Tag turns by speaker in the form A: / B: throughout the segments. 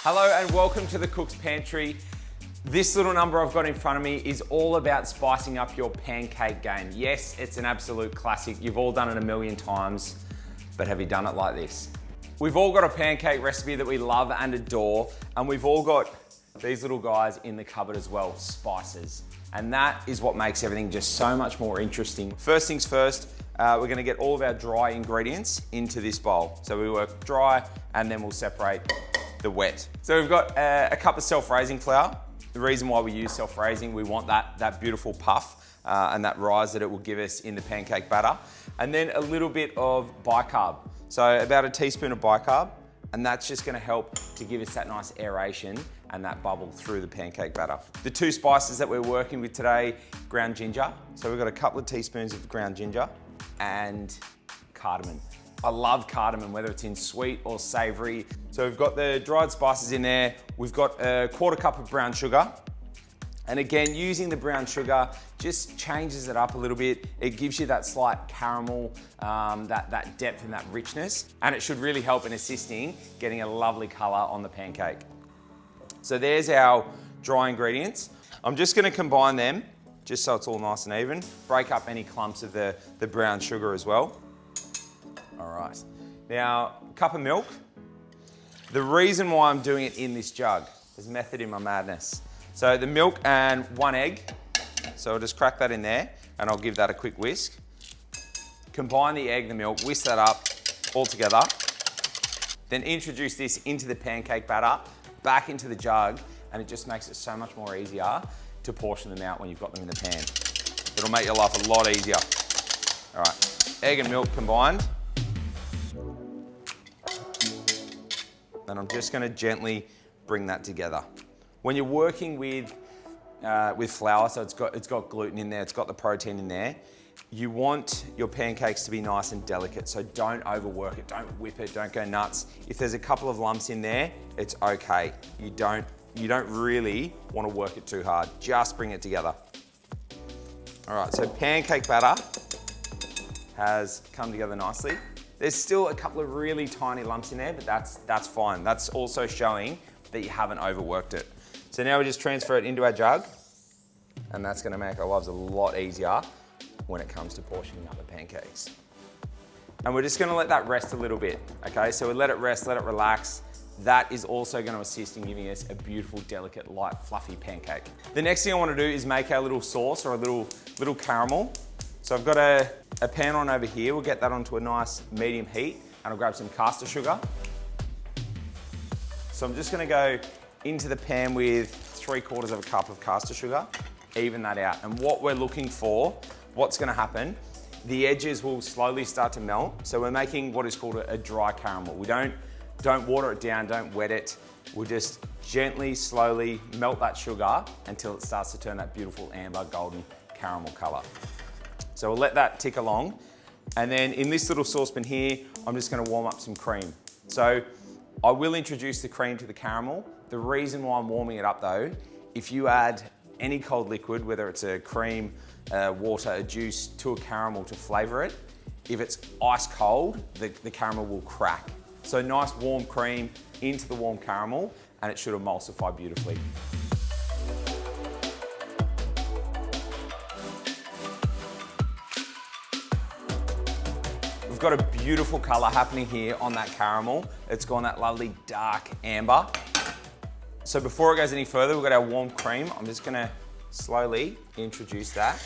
A: Hello and welcome to the Cook's Pantry. This little number I've got in front of me is all about spicing up your pancake game. Yes, it's an absolute classic. You've all done it a million times, but have you done it like this? We've all got a pancake recipe that we love and adore, and we've all got these little guys in the cupboard as well, spices. And that is what makes everything just so much more interesting. First things first, we're gonna get all of our dry ingredients into this bowl. So we work dry and then we'll separate the wet. So we've got a cup of self-raising flour. The reason why we use self-raising, we want that beautiful puff and that rise that it will give us in the pancake batter. And then a little bit of bicarb. So about a teaspoon of bicarb, and that's just gonna help to give us that nice aeration and that bubble through the pancake batter. The two spices that we're working with today, ground ginger. So we've got a couple of teaspoons of ground ginger and cardamom. I love cardamom, whether it's in sweet or savory. So we've got the dried spices in there. We've got a quarter cup of brown sugar. And again, using the brown sugar just changes it up a little bit. It gives you that slight caramel, that depth and that richness. And it should really help in assisting getting a lovely color on the pancake. So there's our dry ingredients. I'm just gonna combine them just so it's all nice and even. Break up any clumps of the brown sugar as well. All right, now, a cup of milk. The reason why I'm doing it in this jug, there's method in my madness. So the milk and 1 egg. So I'll just crack that in there and I'll give that a quick whisk. Combine the egg, the milk, whisk that up all together. Then introduce this into the pancake batter, back into the jug, and it just makes it so much more easier to portion them out when you've got them in the pan. It'll make your life a lot easier. All right, egg and milk combined. And I'm just gonna gently bring that together. When you're working with flour, so it's got gluten in there, it's got the protein in there, you want your pancakes to be nice and delicate, so don't overwork it, don't whip it, don't go nuts. If there's a couple of lumps in there, it's okay. You don't really want to work it too hard, just bring it together. All right, so pancake batter has come together nicely. There's still a couple of really tiny lumps in there, but that's fine. That's also showing that you haven't overworked it. So now we just transfer it into our jug, and that's gonna make our lives a lot easier when it comes to portioning up the pancakes. And we're just gonna let that rest a little bit, okay? So we let it rest, let it relax. That is also gonna assist in giving us a beautiful, delicate, light, fluffy pancake. The next thing I wanna do is make our little sauce or a little caramel. So I've got a pan on over here. We'll get that onto a nice medium heat, and I'll grab some caster sugar. So I'm just gonna go into the pan with 3/4 of a cup of caster sugar, even that out. And what we're looking for, what's gonna happen, the edges will slowly start to melt. So we're making what is called a dry caramel. We don't water it down, don't wet it. We'll just gently, slowly melt that sugar until it starts to turn that beautiful amber golden caramel color. So we'll let that tick along. And then in this little saucepan here, I'm just gonna warm up some cream. So I will introduce the cream to the caramel. The reason why I'm warming it up though, if you add any cold liquid, whether it's a cream, water, a juice, to a caramel to flavor it, if it's ice cold, the caramel will crack. So nice warm cream into the warm caramel, and it should emulsify beautifully. We've got a beautiful color happening here on that caramel. It's gone that lovely dark amber. So before it goes any further, we've got our warm cream. I'm just gonna slowly introduce that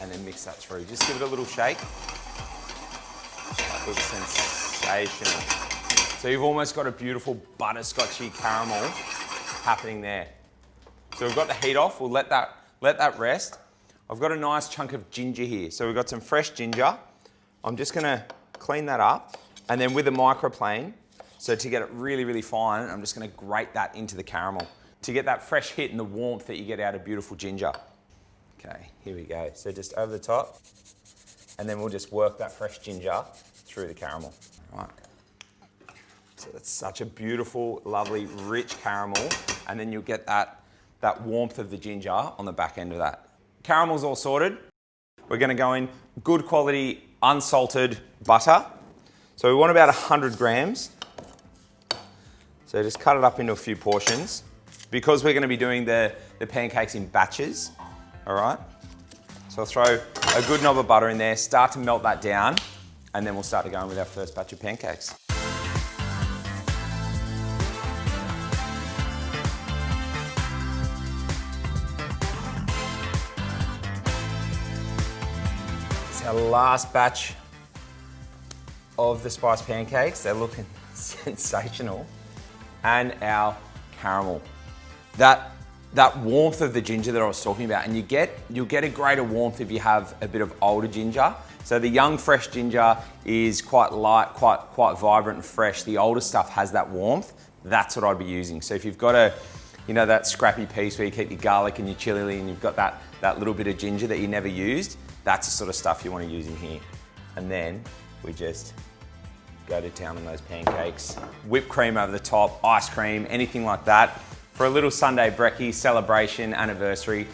A: and then mix that through. Just give it a little shake. That looks sensational. So you've almost got a beautiful butterscotchy caramel happening there. So we've got the heat off. We'll let that rest. I've got a nice chunk of ginger here. So we've got some fresh ginger. I'm just gonna clean that up, and then with a microplane, so to get it really, really fine, I'm just gonna grate that into the caramel to get that fresh hit and the warmth that you get out of beautiful ginger. Okay, here we go. So just over the top, and then we'll just work that fresh ginger through the caramel. All right. So that's such a beautiful, lovely, rich caramel, and then you'll get that warmth of the ginger on the back end of that. Caramel's all sorted. We're gonna go in good quality unsalted butter. So we want about 100 grams. So just cut it up into a few portions. Because we're gonna be doing the pancakes in batches, all right? So I'll throw a good knob of butter in there, start to melt that down, and then we'll start to go in with our first batch of pancakes. It's our last batch of the spiced pancakes. They're looking sensational. And our caramel. That warmth of the ginger that I was talking about, and you'll get a greater warmth if you have a bit of older ginger. So the young, fresh ginger is quite light, quite vibrant and fresh. The older stuff has that warmth. That's what I'd be using. So if you've got that scrappy piece where you keep your garlic and your chili and you've got that little bit of ginger that you never used, that's the sort of stuff you want to use in here. And then we just go to town on those pancakes. Whipped cream over the top, ice cream, anything like that. For a little Sunday brekkie, celebration, anniversary,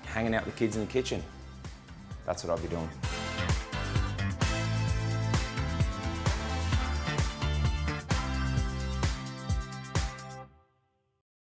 A: hanging out with the kids in the kitchen. That's what I'll be doing.